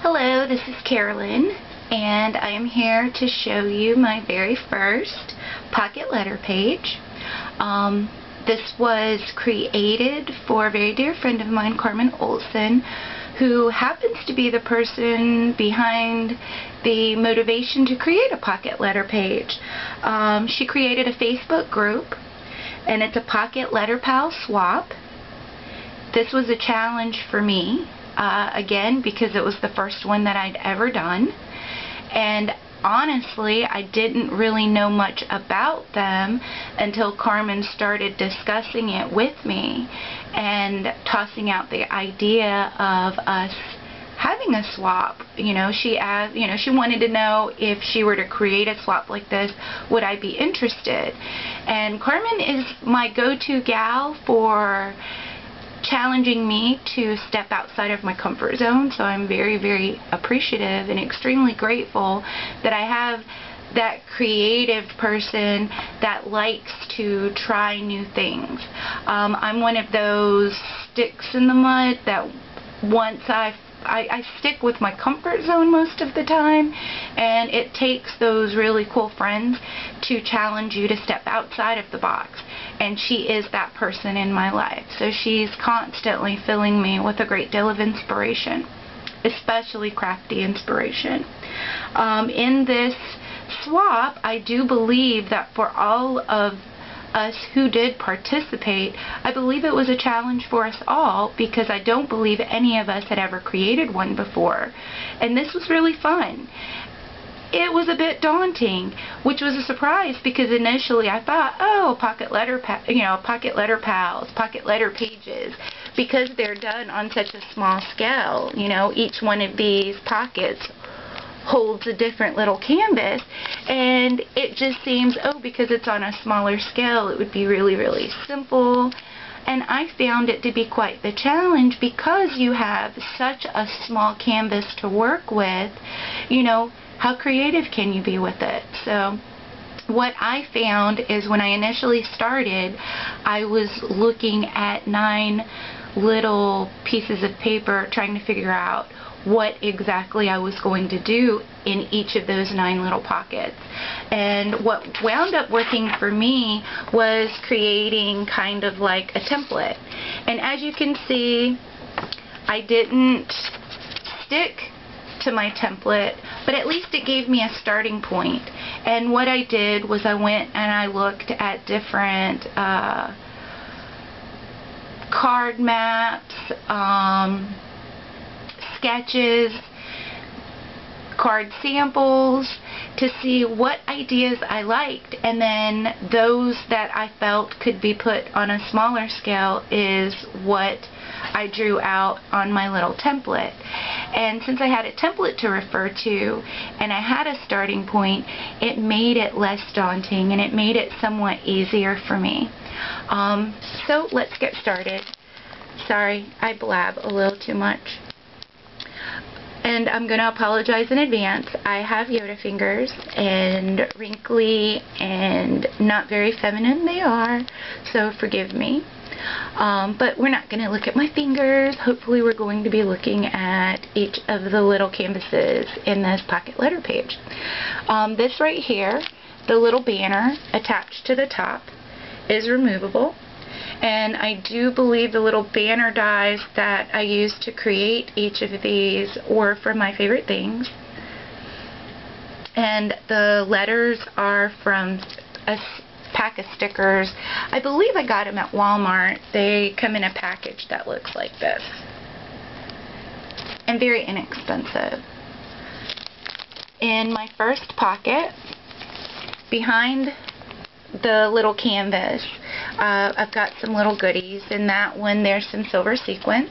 Hello, this is Carolyn, and I am here to show you my very first pocket letter page. This was created for a very dear friend of mine, Carmen Olson, who happens to be the person behind the motivation to create a pocket letter page. She created a Facebook group, and it's a Pocket Letter Pal swap. This was a challenge for me. Again, because it was the first one that I'd ever done, and honestly I didn't really know much about them until Carmen started discussing it with me and tossing out the idea of us having a swap. She asked, she wanted to know if she were to create a swap like this, would I be interested? And Carmen is my go-to gal for challenging me to step outside of my comfort zone, so I'm very, very appreciative and extremely grateful that I have that creative person that likes to try new things. I'm one of those sticks in the mud that once I stick with my comfort zone most of the time, and it takes those really cool friends to challenge you to step outside of the box, and she is that person in my life. So she's constantly filling me with a great deal of inspiration, especially crafty inspiration. In this swap, I do believe that for all of us who did participate, I believe it was a challenge for us all, because I don't believe any of us had ever created one before, and this was really fun. It was a bit daunting, which was a surprise, because initially I thought, oh, pocket letter pals, pocket letter pages, because they're done on such a small scale. Each one of these pockets holds a different little canvas, and it just seems, because it's on a smaller scale, it would be really, really simple. And I found it to be quite the challenge, because you have such a small canvas to work with. How creative can you be with it? So what I found is, when I initially started, I was looking at 9 little pieces of paper, trying to figure out what exactly I was going to do in each of those 9 little pockets. And what wound up working for me was creating kind of like a template. And as you can see, I didn't stick to my template, but at least it gave me a starting point. And what I did was I went and I looked at different card maps, sketches, card samples, to see what ideas I liked, and then those that I felt could be put on a smaller scale is what I drew out on my little template. And since I had a template to refer to and I had a starting point, it made it less daunting, and it made it somewhat easier for me. So let's get started. Sorry, I blab a little too much. And I'm going to apologize in advance. I have Yoda fingers, and wrinkly and not very feminine they are, so forgive me. But we're not going to look at my fingers. Hopefully we're going to be looking at each of the little canvases in this pocket letter page. This right here, the little banner attached to the top, is removable. And I do believe the little banner dies that I used to create each of these were from My Favorite Things. And the letters are from a pack of stickers. I believe I got them at Walmart. They come in a package that looks like this, and very inexpensive. In my first pocket, behind the little canvas, I've got some little goodies. In that one there's some silver sequins,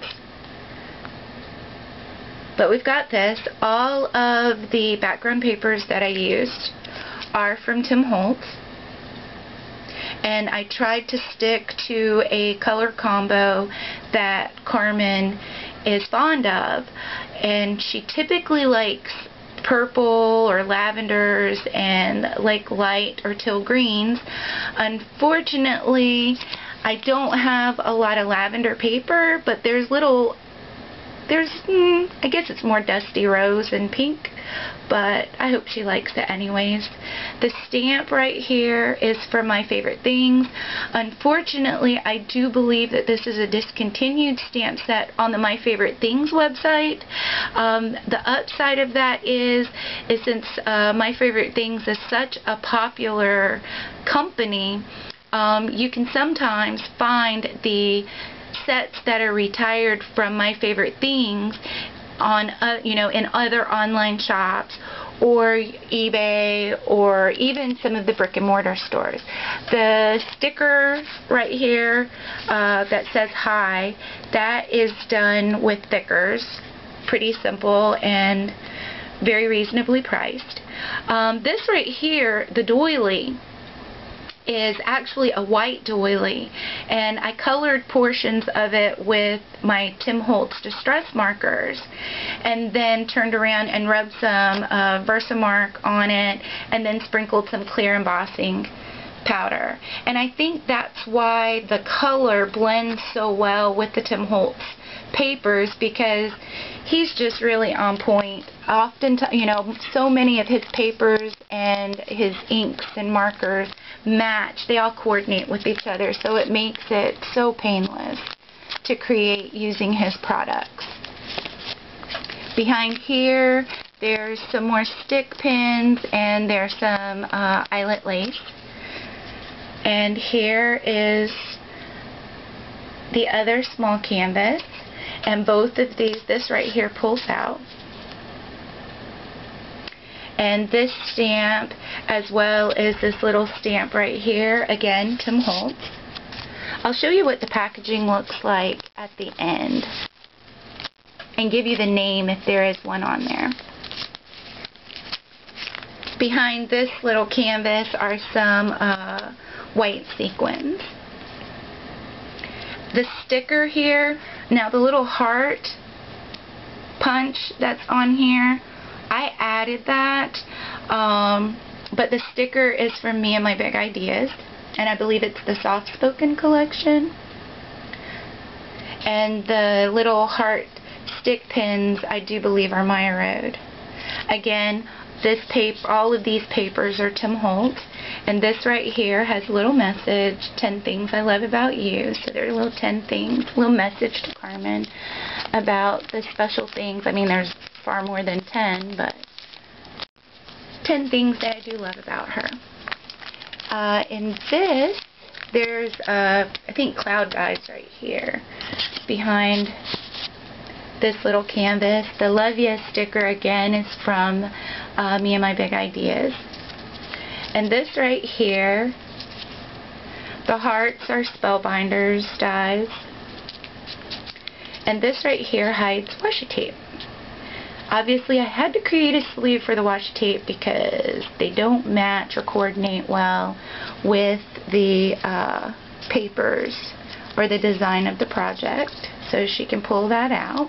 but we've got this. All of the background papers that I used are from Tim Holtz, and I tried to stick to a color combo that Carmen is fond of, and she typically likes purple or lavenders and like light or teal greens. Unfortunately, I don't have a lot of lavender paper, but there's little There's, I guess it's more dusty rose and pink, but I hope she likes it anyways. The stamp right here is for My Favorite Things. Unfortunately, I do believe that this is a discontinued stamp set on the My Favorite Things website. The upside of that is since My Favorite Things is such a popular company, you can sometimes find the sets that are retired from My Favorite Things on in other online shops or eBay or even some of the brick and mortar stores. The sticker right here that says hi, that is done with thickers. Pretty simple and very reasonably priced. This right here, the doily, is actually a white doily, and I colored portions of it with my Tim Holtz Distress markers and then turned around and rubbed some Versamark on it and then sprinkled some clear embossing powder. And I think that's why the color blends so well with the Tim Holtz papers, because he's just really on point. Often, so many of his papers and his inks and markers match. They all coordinate with each other, so it makes it so painless to create using his products. Behind here, there's some more stick pins and there's some eyelet lace. And here is the other small canvas. And both of these, this right here pulls out. And this stamp, as well as this little stamp right here, again, Tim Holtz. I'll show you what the packaging looks like at the end and give you the name if there is one on there. Behind this little canvas are some white sequins. The sticker here, now the little heart punch that's on here, I added that, but the sticker is from Me and My Big Ideas, and I believe it's the Soft Spoken collection. And the little heart stick pins, I do believe, are Maya Road. Again, this paper, all of these papers are Tim Holtz, and this right here has a little message, 10 things I love about you. So there are little 10 things, little message to Carmen about the special things. I mean, there's far more than 10, but 10 things that I do love about her. In this, there's, I think, cloud guides right here behind this little canvas. The Love Ya sticker, again, is from Me and My Big Ideas. And this right here, the hearts are Spellbinders dies. And this right here hides washi tape. Obviously, I had to create a sleeve for the washi tape because they don't match or coordinate well with the papers or the design of the project. So she can pull that out.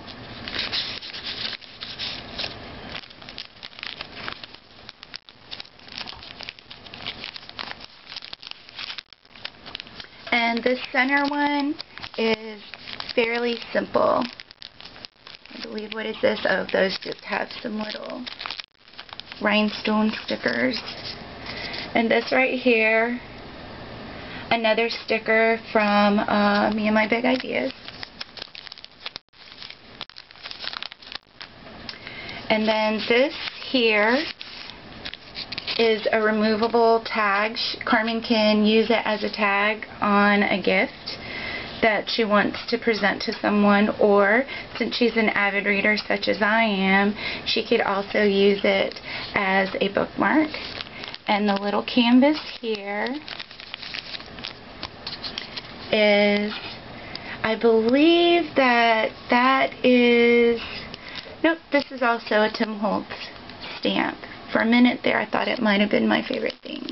And the center one is fairly simple. I believe, what is this? Oh, those just have some little rhinestone stickers. And this right here, another sticker from Me and My Big Ideas. And then this here is a removable tag. Carmen can use it as a tag on a gift that she wants to present to someone, or since she's an avid reader such as I am, she could also use it as a bookmark. And the little canvas here is, I believe that is, nope, this is also a Tim Holtz stamp. For a minute there, I thought it might have been My Favorite Thing.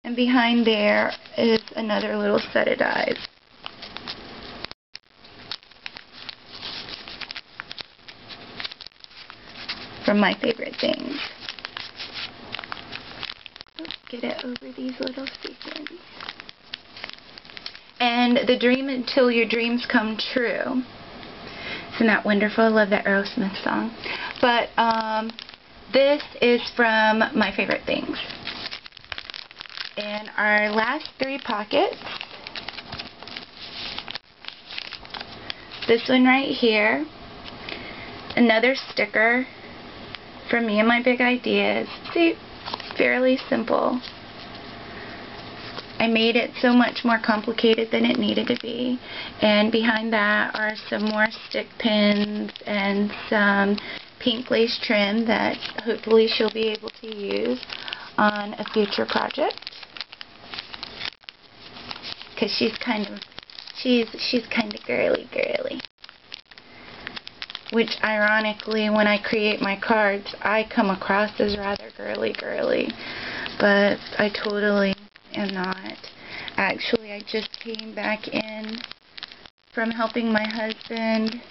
And behind there is another little set of dies. From My Favorite Things. Let's get it over these little sequins. And the Dream Until Your Dreams Come True. Isn't that wonderful? I love that Aerosmith song. But this is from My Favorite Things. And our last 3 pockets. This one right here. Another sticker from Me and My Big Ideas. See, fairly simple. I made it so much more complicated than it needed to be. And behind that are some more stick pins and some pink lace trim that hopefully she'll be able to use on a future project. Because she's kind of girly. Which ironically, when I create my cards, I come across as rather girly. But I totally am not. Actually, I just came back in from helping my husband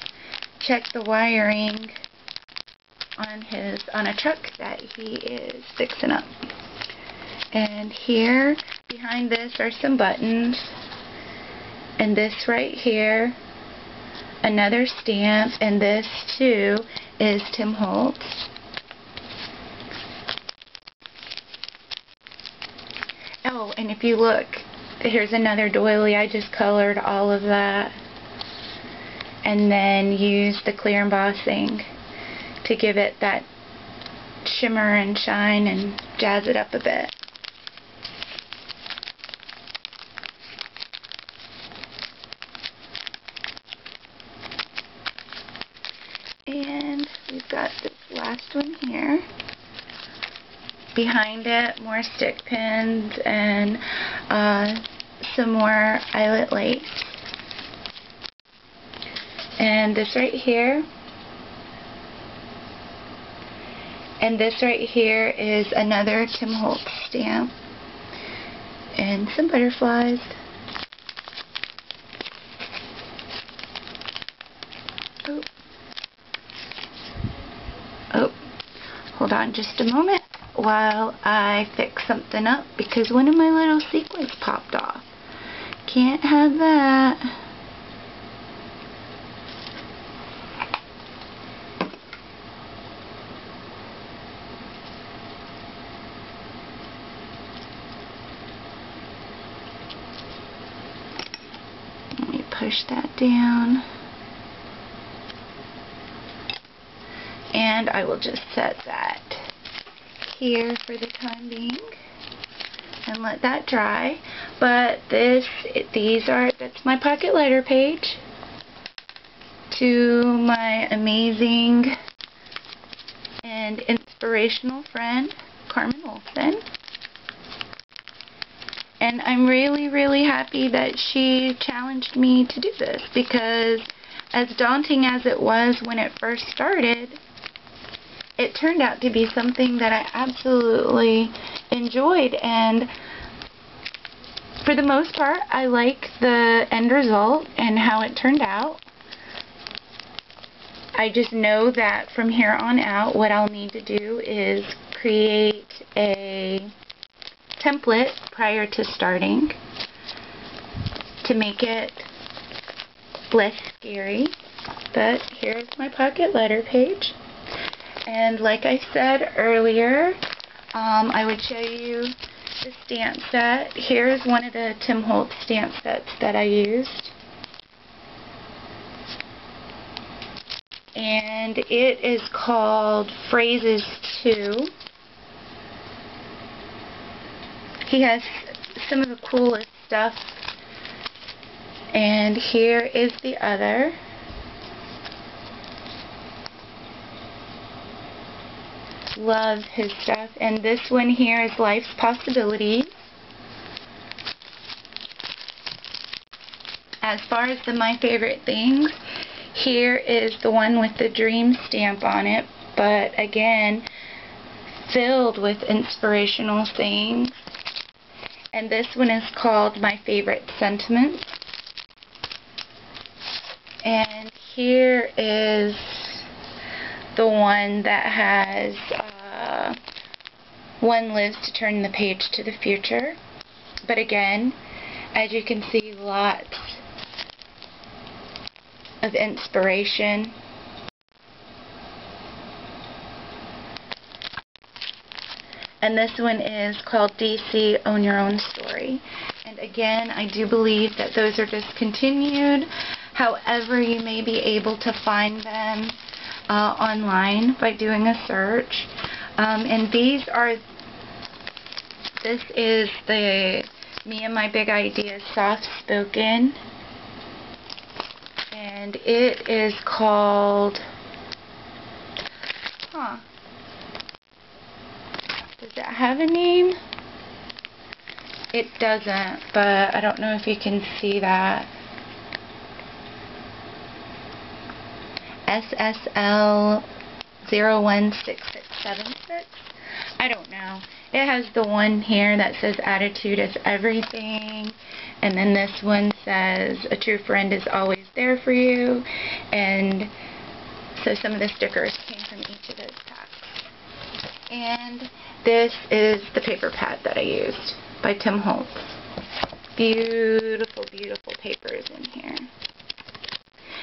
check the wiring on a truck that he is fixing up. And here behind this are some buttons, and this right here, another stamp, and this too is Tim Holtz. Oh, and if you look, here's another doily. I just colored all of that and then used the clear embossing to give it that shimmer and shine and jazz it up a bit. And we've got this last one here. Behind it, more stick pins and some more eyelet lace. And this right here. And this right here is another Tim Holtz stamp. And some butterflies. Oh, hold on just a moment while I fix something up, because one of my little sequins popped off. Can't have that. Let me push that down. And I will just set that here for the time being and let that dry. But that's my pocket letter page to my amazing and inspirational friend Carmen Olson. And I'm really happy that she challenged me to do this, because as daunting as it was when it first started, it turned out to be something that I absolutely enjoyed, and for the most part I like the end result and how it turned out. I just know that from here on out what I'll need to do is create a template prior to starting to make it less scary. But here's my pocket letter page. And like I said earlier, I would show you the stamp set. Here's one of the Tim Holtz stamp sets that I used. And it is called Phrases 2. He has some of the coolest stuff. And here is the other. Love his stuff. And this one here is Life's Possibilities. As far as my favorite things, here is the one with the dream stamp on it, but again, filled with inspirational things. And this one is called My Favorite Sentiments. And here is the one that has one lives to turn the page to the future. But again, as you can see, lots of inspiration And this one is called DC Own Your Own Story. And again, I do believe that those are discontinued. However, you may be able to find them online by doing a search. And this is the Me and My Big Ideas Soft Spoken. And it is called, does it have a name? It doesn't, but I don't know if you can see that. SSL 016676. I don't know. It has the one here that says attitude is everything, and then this one says a true friend is always there for you, and so some of the stickers came from each of those packs. And this is the paper pad that I used by Tim Holtz. Beautiful, beautiful papers in here.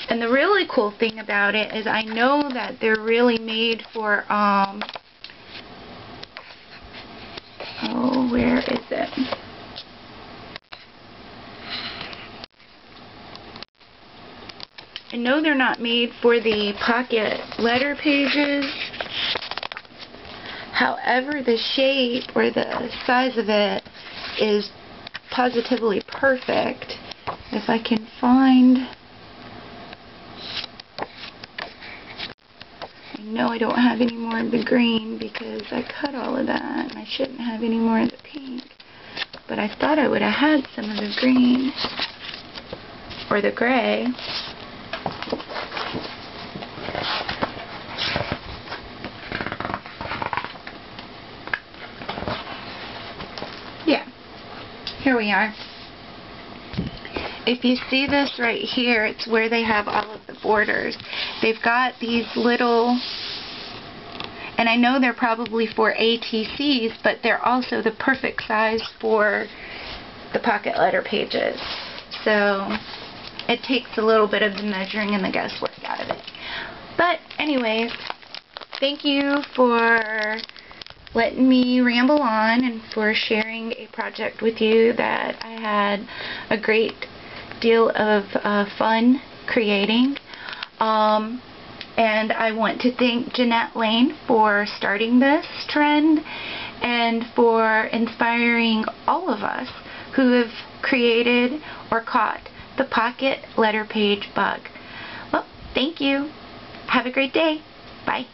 And the really cool thing about it is I know that they're really made for, where is it? I know they're not made for the pocket letter pages. However, the shape or the size of it is positively perfect. If I can find... No, I don't have any more of the green because I cut all of that, and I shouldn't have any more of the pink. But I thought I would have had some of the green or the gray. Yeah, here we are. If you see this right here, it's where they have all of the borders. They've got these little, and I know they're probably for ATCs, but they're also the perfect size for the pocket letter pages. So it takes a little bit of the measuring and the guesswork out of it. But anyways, thank you for letting me ramble on and for sharing a project with you that I had a great deal of fun creating. And I want to thank Jeanette Lane for starting this trend and for inspiring all of us who have created or caught the pocket letter page bug. Well, thank you. Have a great day. Bye.